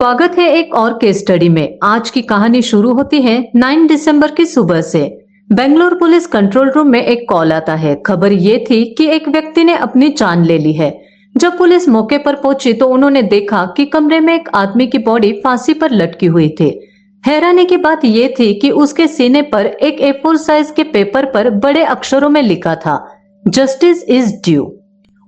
स्वागत है एक और केस स्टडी में। आज की कहानी शुरू होती है 9 दिसंबर की सुबह से। बेंगलोर पुलिस कंट्रोल रूम में एक कॉल आता है। खबर ये थी कि एक व्यक्ति ने अपनी जान ले ली है। जब पुलिस मौके पर पहुंची तो उन्होंने देखा कि कमरे में एक आदमी की बॉडी फांसी पर लटकी हुई थी। हैरानी की बात यह थी कि उसके सीने पर एक A4 साइज के पेपर पर बड़े अक्षरों में लिखा था, जस्टिस इज ड्यू।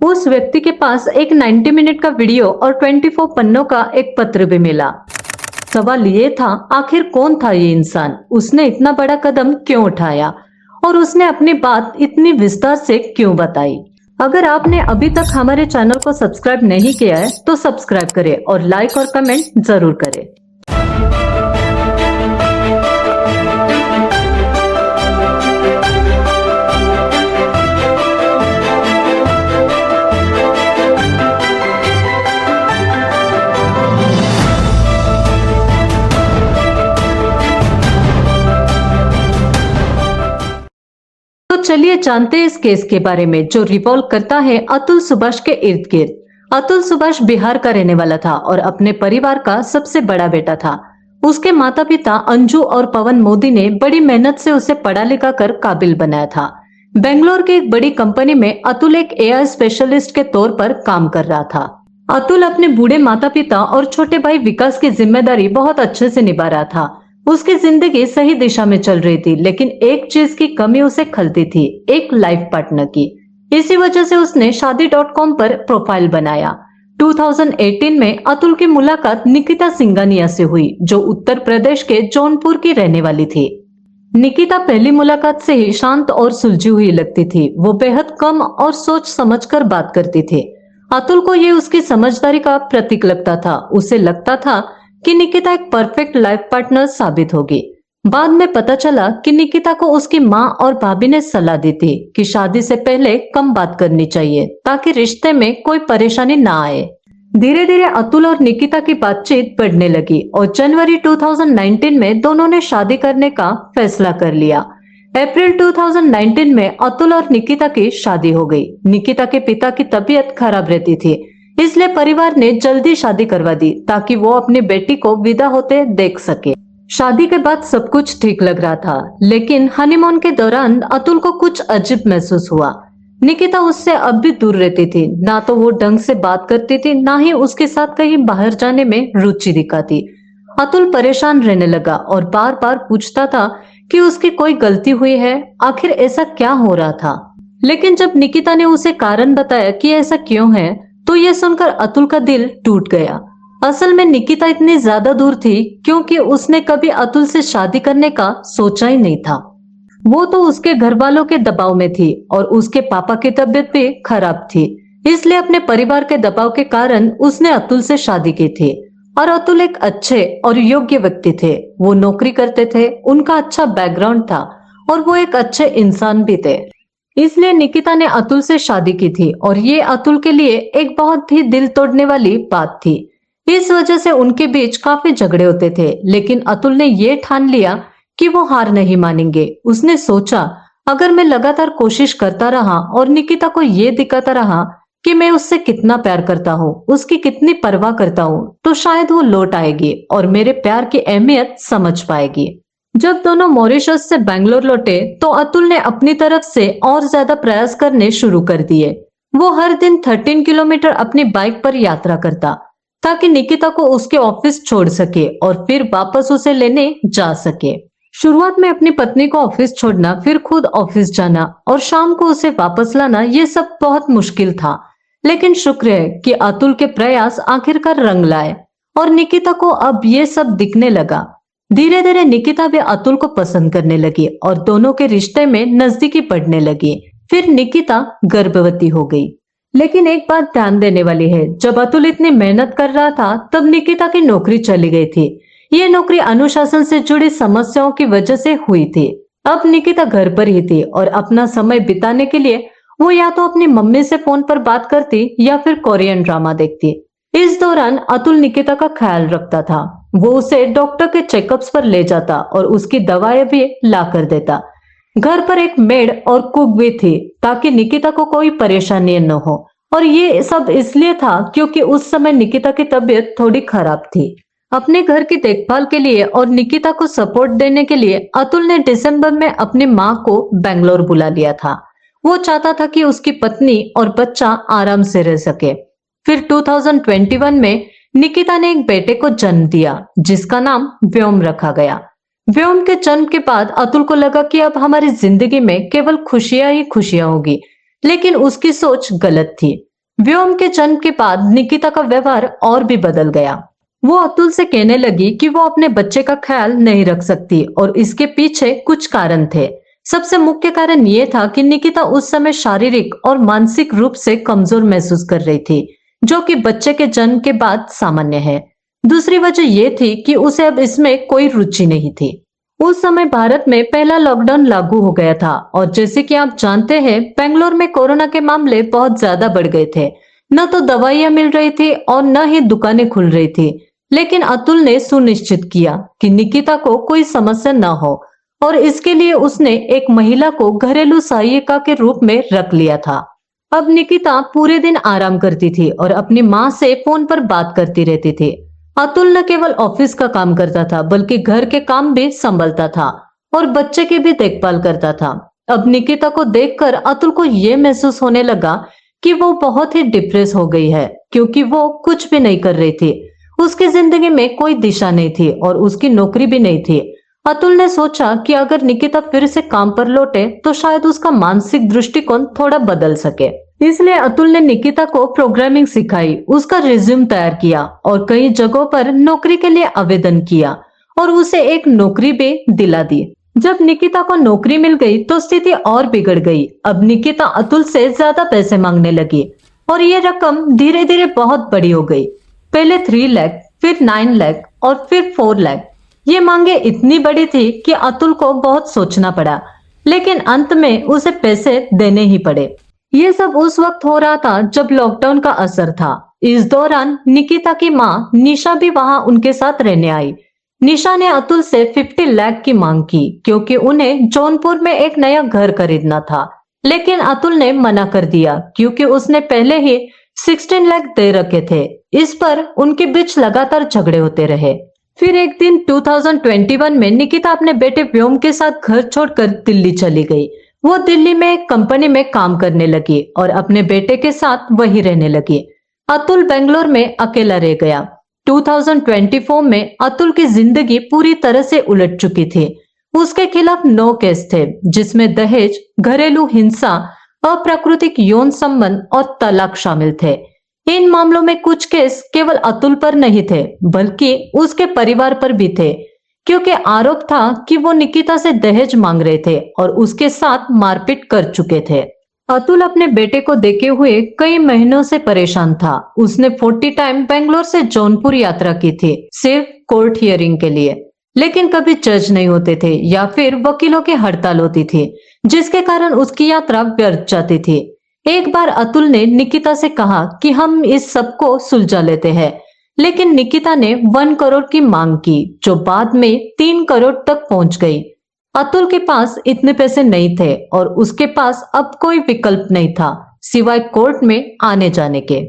उस व्यक्ति के पास एक 90 मिनट का वीडियो और 24 पन्नों का एक पत्र भी मिला। सवाल ये था, आखिर कौन था ये इंसान, उसने इतना बड़ा कदम क्यों उठाया और उसने अपनी बात इतनी विस्तार से क्यों बताई। अगर आपने अभी तक हमारे चैनल को सब्सक्राइब नहीं किया है तो सब्सक्राइब करें और लाइक और कमेंट जरूर करें। तो चलिए जानते हैं इस केस के बारे में जो रिवॉल्व करता है अतुल सुभाष के इर्द गिर्द। अतुल सुभाष बिहार का रहने वाला था और अपने परिवार का सबसे बड़ा बेटा था। उसके माता पिता अंजू और पवन मोदी ने बड़ी मेहनत से उसे पढ़ा लिखा कर काबिल बनाया था। बेंगलोर की एक बड़ी कंपनी में अतुल एक AI स्पेशलिस्ट के तौर पर काम कर रहा था। अतुल अपने बूढ़े माता पिता और छोटे भाई विकास की जिम्मेदारी बहुत अच्छे से निभा रहा था। उसकी जिंदगी सही दिशा में चल रही थी, लेकिन एक चीज की कमी उसे खलती थी, एक लाइफ पार्टनर की। इसी वजह से उसने शादी.com पर प्रोफाइल बनाया। 2018 में अतुल की मुलाकात निकिता सिंघानिया से हुई, जो उत्तर प्रदेश के जौनपुर की रहने वाली थी। निकिता पहली मुलाकात से ही शांत और सुलझी हुई लगती थी। वो बेहद कम और सोच समझकर बात करती थी। अतुल को ये उसकी समझदारी का प्रतीक लगता था। उसे लगता था कि निकिता एक परफेक्ट लाइफ पार्टनर साबित होगी। बाद में पता चला कि निकिता को उसकी माँ और भाभी ने सलाह दी थी कि शादी से पहले कम बात करनी चाहिए ताकि रिश्ते में कोई परेशानी ना आए। धीरे धीरे अतुल और निकिता की बातचीत बढ़ने लगी और जनवरी 2019 में दोनों ने शादी करने का फैसला कर लिया। अप्रैल 2019 में अतुल और निकिता की शादी हो गई। निकिता के पिता की तबीयत खराब रहती थी, इसलिए परिवार ने जल्दी शादी करवा दी ताकि वो अपनी बेटी को विदा होते देख सके। शादी के बाद सब कुछ ठीक लग रहा था, लेकिन हनीमून के दौरान अतुल को कुछ अजीब महसूस हुआ। निकिता उससे अब भी दूर रहती थी। ना तो वो ढंग से बात करती थी, ना ही उसके साथ कहीं बाहर जाने में रुचि दिखाती। अतुल परेशान रहने लगा और बार बार पूछता था कि उसकी कोई गलती हुई है, आखिर ऐसा क्या हो रहा था। लेकिन जब निकिता ने उसे कारण बताया कि ऐसा क्यों है, तो ये सुनकर अतुल का दिल टूट गया। असल में निकिता इतनी ज्यादा दूर थी क्योंकि उसने कभी अतुल से शादी करने का सोचा ही नहीं था। वो तो उसके घर वालों के दबाव में थी और उसके पापा की तबीयत भी खराब थी, इसलिए अपने परिवार के दबाव के कारण उसने अतुल से शादी की थी। और अतुल एक अच्छे और योग्य व्यक्ति थे। वो नौकरी करते थे, उनका अच्छा बैकग्राउंड था और वो एक अच्छे इंसान भी थे। इसलिए निकिता ने अतुल से शादी की थी और ये अतुल के लिए एक बहुत ही दिल तोड़ने वाली बात थी। इस वजह से उनके बीच काफी झगड़े होते थे, लेकिन अतुल ने ये ठान लिया कि वो हार नहीं मानेंगे। उसने सोचा, अगर मैं लगातार कोशिश करता रहा और निकिता को ये दिखाता रहा कि मैं उससे कितना प्यार करता हूँ, उसकी कितनी परवाह करता हूँ, तो शायद वो लौट आएगी और मेरे प्यार की अहमियत समझ पाएगी। जब दोनों मॉरिशस से बेंगलोर लौटे तो अतुल ने अपनी तरफ से और ज्यादा प्रयास करने शुरू कर दिए। वो हर दिन 13 किलोमीटर अपनी बाइक पर यात्रा करता ताकि निकिता को उसके ऑफिस छोड़ सके और फिर वापस उसे लेने जा सके। शुरुआत में अपनी पत्नी को ऑफिस छोड़ना, फिर खुद ऑफिस जाना और शाम को उसे वापस लाना, ये सब बहुत मुश्किल था। लेकिन शुक्र है कि अतुल के प्रयास आखिरकार रंग लाए और निकिता को अब ये सब दिखने लगा। धीरे धीरे निकिता भी अतुल को पसंद करने लगी और दोनों के रिश्ते में नजदीकी बढ़ने लगी। फिर निकिता गर्भवती हो गई। लेकिन एक बात ध्यान देने वाली है, जब अतुल इतनी मेहनत कर रहा था तब निकिता की नौकरी चली गई थी। ये नौकरी अनुशासन से जुड़ी समस्याओं की वजह से हुई थी। अब निकिता घर पर ही थी और अपना समय बिताने के लिए वो या तो अपनी मम्मी से फोन पर बात करती या फिर कोरियन ड्रामा देखती। इस दौरान अतुल निकिता का ख्याल रखता था। वो उसे डॉक्टर के चेकअप्स पर ले जाता और उसकी दवाएं भी ला कर देता। घर पर एक मेड और कुक भी थी ताकि निकिता को कोई परेशानी न हो, और ये सब इसलिए था क्योंकि उस समय निकिता की तबीयत थोड़ी खराब थी। अपने घर की देखभाल के लिए और निकिता को सपोर्ट देने के लिए अतुल ने दिसंबर में अपनी मां को बेंगलोर बुला लिया था। वो चाहता था कि उसकी पत्नी और बच्चा आराम से रह सके। फिर 2021 में निकिता ने एक बेटे को जन्म दिया जिसका नाम व्योम रखा गया। व्योम के जन्म के बाद अतुल को लगा कि अब हमारी जिंदगी में केवल खुशियां ही खुशियां होगी, लेकिन उसकी सोच गलत थी। व्योम के जन्म के बाद निकिता का व्यवहार और भी बदल गया। वो अतुल से कहने लगी कि वो अपने बच्चे का ख्याल नहीं रख सकती और इसके पीछे कुछ कारण थे। सबसे मुख्य कारण ये था कि निकिता उस समय शारीरिक और मानसिक रूप से कमजोर महसूस कर रही थी, जो कि बच्चे के जन्म के बाद सामान्य है। दूसरी वजह ये थी कि उसे अब इसमें कोई रुचि नहीं थी। उस समय भारत में पहला लॉकडाउन लागू हो गया था और जैसे कि आप जानते हैं, बेंगलोर में कोरोना के मामले बहुत ज्यादा बढ़ गए थे। न तो दवाइयां मिल रही थी और न ही दुकानें खुल रही थी। लेकिन अतुल ने सुनिश्चित किया कि निकिता को कोई समस्या न हो और इसके लिए उसने एक महिला को घरेलू सहायिका के रूप में रख लिया था। अब निकिता पूरे दिन आराम करती थी और अपनी माँ से फोन पर बात करती रहती थी। अतुल न केवल ऑफिस का काम करता था बल्कि घर के काम भी संभलता था और बच्चे की भी देखभाल करता था। अब निकिता को देखकर अतुल को यह महसूस होने लगा कि वो बहुत ही डिप्रेस हो गई है, क्योंकि वो कुछ भी नहीं कर रही थी। उसकी जिंदगी में कोई दिशा नहीं थी और उसकी नौकरी भी नहीं थी। अतुल ने सोचा कि अगर निकिता फिर से काम पर लौटे तो शायद उसका मानसिक दृष्टिकोण थोड़ा बदल सके। इसलिए अतुल ने निकिता को प्रोग्रामिंग सिखाई, उसका रिज्यूम तैयार किया और कई जगहों पर नौकरी के लिए आवेदन किया और उसे एक नौकरी भी दिला दी। जब निकिता को नौकरी मिल गई तो स्थिति और बिगड़ गई। अब निकिता अतुल से ज्यादा पैसे मांगने लगी और ये रकम धीरे धीरे बहुत बड़ी हो गई। पहले 3 लाख, फिर 9 लाख और फिर 4 लाख। ये मांगे इतनी बड़ी थी कि अतुल को बहुत सोचना पड़ा, लेकिन अंत में उसे पैसे देने ही पड़े। ये सब उस वक्त हो रहा था जब लॉकडाउन का असर था। इस दौरान निकिता की माँ निशा भी वहां उनके साथ रहने आई। निशा ने अतुल से 50 लाख की मांग की क्योंकि उन्हें जौनपुर में एक नया घर खरीदना था, लेकिन अतुल ने मना कर दिया क्योंकि उसने पहले ही 16 लाख दे रखे थे। इस पर उनके बीच लगातार झगड़े होते रहे। फिर एक दिन 2021 में निकिता अपने बेटे व्योम के साथ घर छोड़कर दिल्ली चली गई। वो दिल्ली में एक कंपनी में काम करने लगी और अपने बेटे के साथ वहीं रहने लगी। अतुल बेंगलोर में अकेला रह गया। 2024 में अतुल की जिंदगी पूरी तरह से उलट चुकी थी। उसके खिलाफ 9 केस थे, जिसमें दहेज, घरेलू हिंसा, अप्राकृतिक यौन संबंध और तलाक शामिल थे। इन मामलों में कुछ केस केवल अतुल पर नहीं थे बल्कि उसके परिवार पर भी थे, क्योंकि आरोप था कि वो निकिता से दहेज मांग रहे थे और उसके साथ मारपीट कर चुके थे। अतुल अपने बेटे को देखे हुए कई महीनों से परेशान था। उसने 40 टाइम बेंगलोर से जौनपुर यात्रा की थी, सिर्फ कोर्ट हियरिंग के लिए, लेकिन कभी जज नहीं होते थे या फिर वकीलों की हड़ताल होती थी, जिसके कारण उसकी यात्रा व्यर्थ जाती थी। एक बार अतुल ने निकिता से कहा कि हम इस सब को सुलझा लेते हैं, लेकिन निकिता ने 1 करोड़ की मांग की, जो बाद में 3 करोड़ तक पहुंच गई। अतुल के पास इतने पैसे नहीं थे और उसके पास अब कोई विकल्प नहीं था सिवाय कोर्ट में आने जाने के।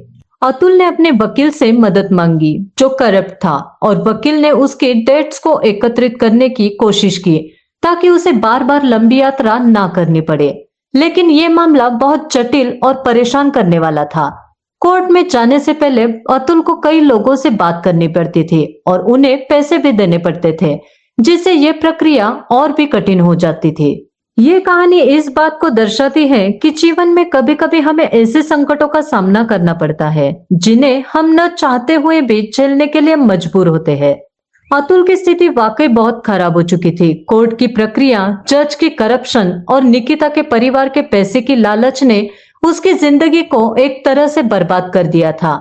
अतुल ने अपने वकील से मदद मांगी, जो करप्ट था, और वकील ने उसके डेट्स को एकत्रित करने की कोशिश की ताकि उसे बार बार लंबी यात्रा ना करनी पड़े। लेकिन ये मामला बहुत जटिल और परेशान करने वाला था। कोर्ट में जाने से पहले अतुल को कई लोगों से बात करनी पड़ती थी और उन्हें पैसे भी देने पड़ते थे, जिससे ये प्रक्रिया और भी कठिन हो जाती थी। ये कहानी इस बात को दर्शाती है कि जीवन में कभी कभी हमें ऐसे संकटों का सामना करना पड़ता है जिन्हें हम न चाहते हुए भी झेलने के लिए मजबूर होते हैं। अतुल की स्थिति वाकई बहुत खराब हो चुकी थी। कोर्ट की प्रक्रिया, जज की करप्शन और निकिता के परिवार के पैसे की लालच ने उसकी जिंदगी को एक तरह से बर्बाद कर दिया था।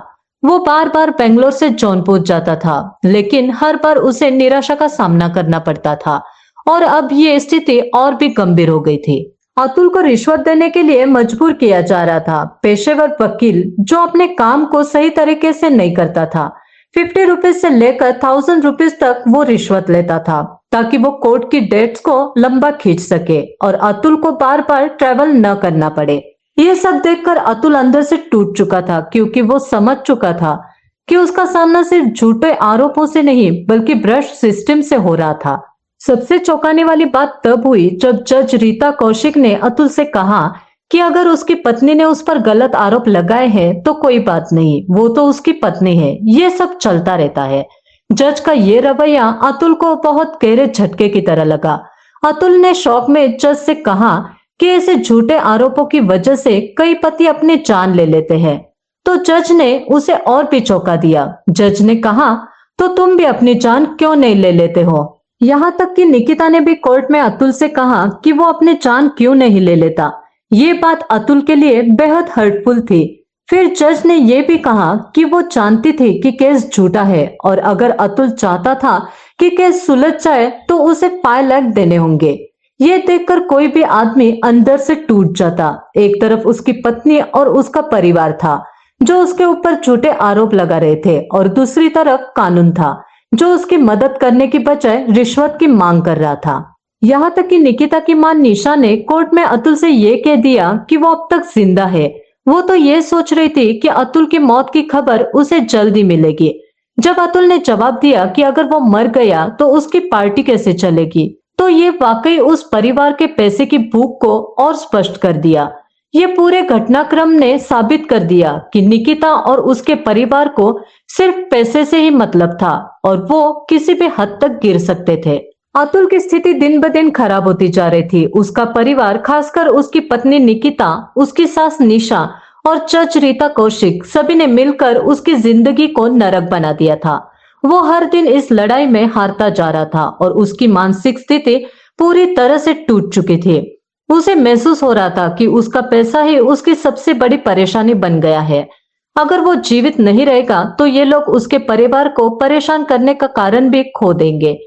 वो बार बार बेंगलोर से जौनपुर जाता था, लेकिन हर बार उसे निराशा का सामना करना पड़ता था और अब ये स्थिति और भी गंभीर हो गई थी। अतुल को रिश्वत देने के लिए मजबूर किया जा रहा था। पेशेवर वकील जो अपने काम को सही तरीके से नहीं करता था, 50 रुपीज से लेकर 1000 रुपीज तक वो रिश्वत लेता था ताकि वो कोर्ट की डेट्स को लंबा खींच सके और अतुल को बार बार ट्रेवल न करना पड़े। ये सब देखकर अतुल अंदर से टूट चुका था, क्योंकि वो समझ चुका था कि उसका सामना सिर्फ झूठे आरोपों से नहीं बल्कि भ्रष्ट सिस्टम से हो रहा था। सबसे चौंकाने वाली बात तब हुई जब जज रीता कौशिक ने अतुल से कहा कि अगर उसकी पत्नी ने उस पर गलत आरोप लगाए हैं तो कोई बात नहीं, वो तो उसकी पत्नी है, ये सब चलता रहता है। जज का ये रवैया अतुल को बहुत गहरे झटके की तरह लगा। अतुल ने शौक में जज से कहा कि ऐसे झूठे आरोपों की वजह से कई पति अपनी जान ले लेते हैं। तो जज ने उसे और भी चौंका दिया। जज ने कहा, तो तुम भी अपनी जान क्यों नहीं ले लेते हो? यहाँ तक कि निकिता ने भी कोर्ट में अतुल से कहा कि वो अपनी जान क्यों नहीं ले लेता। ये बात अतुल के लिए बेहद हर्टफुल थी। फिर जज ने यह भी कहा कि वो जानती थी कि केस झूठा है और अगर अतुल चाहता था कि केस सुलझ जाए तो उसे 5 लाख देने होंगे। ये देखकर कोई भी आदमी अंदर से टूट जाता। एक तरफ उसकी पत्नी और उसका परिवार था जो उसके ऊपर झूठे आरोप लगा रहे थे और दूसरी तरफ कानून था जो उसकी मदद करने की बजाय रिश्वत की मांग कर रहा था। यहाँ तक कि निकिता की मां निशा ने कोर्ट में अतुल से ये कह दिया कि वो अब तक जिंदा है। वो तो ये सोच रही थी कि अतुल की मौत की खबर उसे जल्दी मिलेगी। जब अतुल ने जवाब दिया कि अगर वो मर गया तो उसकी पार्टी कैसे चलेगी, तो ये वाकई उस परिवार के पैसे की भूख को और स्पष्ट कर दिया। ये पूरे घटनाक्रम ने साबित कर दिया कि निकिता और उसके परिवार को सिर्फ पैसे से ही मतलब था और वो किसी भी हद तक गिर सकते थे। अतुल की स्थिति दिन ब दिन खराब होती जा रही थी। उसका परिवार, खासकर उसकी पत्नी निकिता, उसकी सास निशा और जज रीता कौशिक, सभी ने मिलकर उसकी जिंदगी को नरक बना दिया था। वो हर दिन इस लड़ाई में हारता जा रहा था और उसकी मानसिक स्थिति पूरी तरह से टूट चुकी थी। उसे महसूस हो रहा था कि उसका पैसा ही उसकी सबसे बड़ी परेशानी बन गया है। अगर वो जीवित नहीं रहेगा तो ये लोग उसके परिवार को परेशान करने का कारण भी खो देंगे।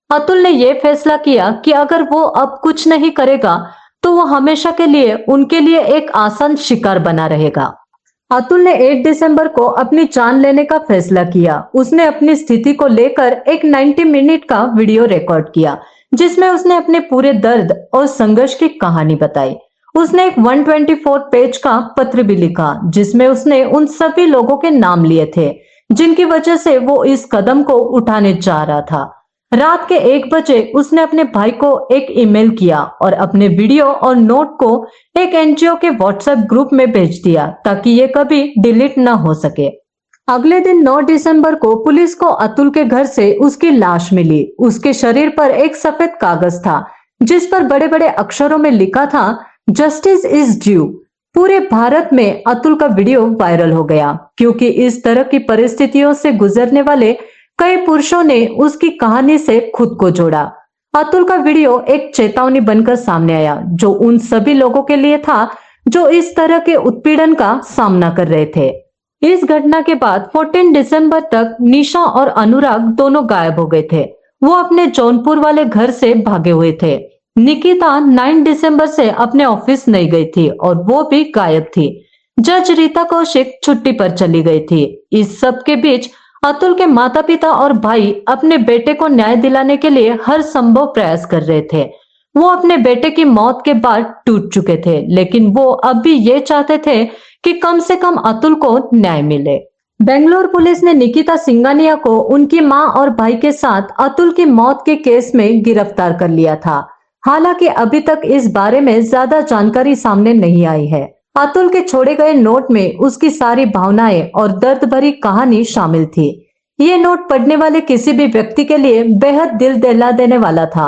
अतुल ने यह फैसला किया कि अगर वो अब कुछ नहीं करेगा तो वो हमेशा के लिए उनके लिए एक आसान शिकार बना रहेगा। अतुल ने 8 दिसंबर को अपनी जान लेने का फैसला किया। उसने अपनी स्थिति को लेकर एक 90 मिनट का वीडियो रिकॉर्ड किया जिसमें उसने अपने पूरे दर्द और संघर्ष की कहानी बताई। उसने एक 124 पेज का पत्र भी लिखा जिसमें उसने उन सभी लोगों के नाम लिए थे जिनकी वजह से वो इस कदम को उठाने जा रहा था। रात के 1 बजे उसने अपने भाई को एक ईमेल किया और अपने वीडियो और नोट को एक एनजीओ के व्हाट्सएप ग्रुप में भेज दिया ताकि ये कभी डिलीट ना हो सके। अगले दिन 9 दिसंबर को पुलिस को अतुल के घर से उसकी लाश मिली। उसके शरीर पर एक सफेद कागज था जिस पर बड़े बड़े अक्षरों में लिखा था, जस्टिस इज ड्यू। पूरे भारत में अतुल का वीडियो वायरल हो गया क्योंकि इस तरह की परिस्थितियों से गुजरने वाले कई पुरुषों ने उसकी कहानी से खुद को जोड़ा। अतुल का वीडियो एक चेतावनी बनकर सामने आया जो उन सभी लोगों के लिए था जो इस तरह के उत्पीड़न का सामना कर रहे थे। इस घटना के बाद 14 दिसंबर तक निशा और अनुराग दोनों गायब हो गए थे। वो अपने जौनपुर वाले घर से भागे हुए थे। निकिता 9 दिसंबर से अपने ऑफिस नहीं गई थी और वो भी गायब थी। जज रीता कौशिक छुट्टी पर चली गई थी। इस सब के बीच अतुल के माता पिता और भाई अपने बेटे को न्याय दिलाने के लिए हर संभव प्रयास कर रहे थे। वो अपने बेटे की मौत के बाद टूट चुके थे लेकिन वो अब भी ये चाहते थे कि कम से कम अतुल को न्याय मिले। बेंगलोर पुलिस ने निकिता सिंघानिया को उनकी मां और भाई के साथ अतुल की मौत के केस में गिरफ्तार कर लिया था। हालांकि अभी तक इस बारे में ज्यादा जानकारी सामने नहीं आई है। अतुल के छोड़े गए नोट में उसकी सारी भावनाएं और दर्द भरी कहानी शामिल थी। ये नोट पढ़ने वाले किसी भी व्यक्ति के लिए बेहद दिल दहला देने वाला था।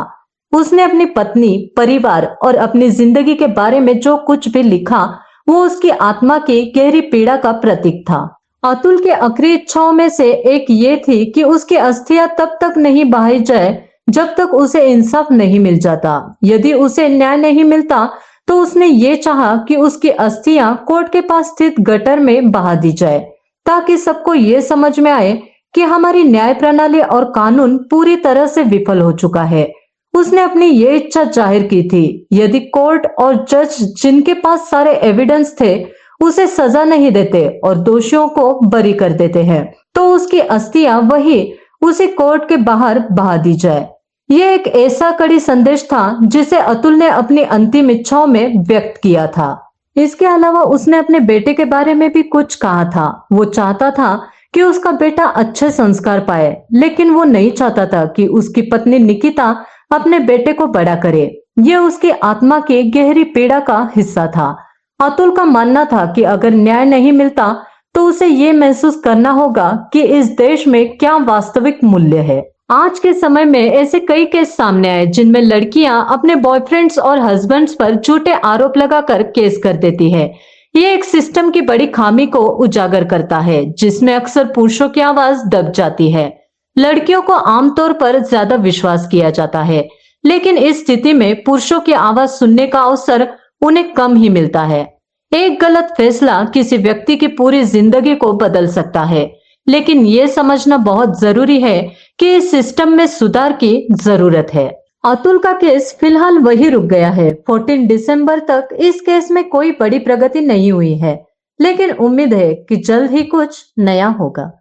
उसने अपनी पत्नी, परिवार और अपनी जिंदगी के बारे में जो कुछ भी लिखा वो उसकी आत्मा की गहरी पीड़ा का प्रतीक था। अतुल के आखिरी इच्छाओं में से एक ये थी कि उसकी अस्थियां तब तक नहीं बहाई जाए जब तक उसे इंसाफ नहीं मिल जाता। यदि उसे न्याय नहीं मिलता तो उसने ये चाहा कि उसकी अस्थियां कोर्ट के पास स्थित गटर में बहा दी जाए ताकि सबको ये समझ में आए कि हमारी न्याय प्रणाली और कानून पूरी तरह से विफल हो चुका है। उसने अपनी ये इच्छा जाहिर की थी। यदि कोर्ट और जज जिनके पास सारे एविडेंस थे उसे सजा नहीं देते और दोषियों को बरी कर देते हैं तो उसकी अस्थियां वही उसी कोर्ट के बाहर बहा दी जाए। यह एक ऐसा कड़ी संदेश था जिसे अतुल ने अपनी अंतिम इच्छाओं में व्यक्त किया था। इसके अलावा उसने अपने बेटे के बारे में भी कुछ कहा था। वो चाहता था कि उसका बेटा अच्छे संस्कार पाए, लेकिन वो नहीं चाहता था कि उसकी पत्नी निकिता अपने बेटे को बड़ा करे। यह उसकी आत्मा की गहरी पीड़ा का हिस्सा था। अतुल का मानना था कि अगर न्याय नहीं मिलता तो उसे ये महसूस करना होगा कि इस देश में क्या वास्तविक मूल्य है। आज के समय में ऐसे कई केस सामने आए जिनमें लड़कियां अपने बॉयफ्रेंड्स और हस्बैंड्स पर झूठे आरोप लगाकर केस कर देती है। ये एक सिस्टम की बड़ी खामी को उजागर करता है, जिसमें अक्सर पुरुषों की आवाज दब जाती है। लड़कियों को आमतौर पर ज्यादा विश्वास किया जाता है, लेकिन इस स्थिति में पुरुषों की आवाज सुनने का अवसर उन्हें कम ही मिलता है। एक गलत फैसला किसी व्यक्ति की पूरी जिंदगी को बदल सकता है, लेकिन ये समझना बहुत जरूरी है कि इस सिस्टम में सुधार की जरूरत है। अतुल का केस फिलहाल वही रुक गया है। 14 दिसंबर तक इस केस में कोई बड़ी प्रगति नहीं हुई है, लेकिन उम्मीद है कि जल्द ही कुछ नया होगा।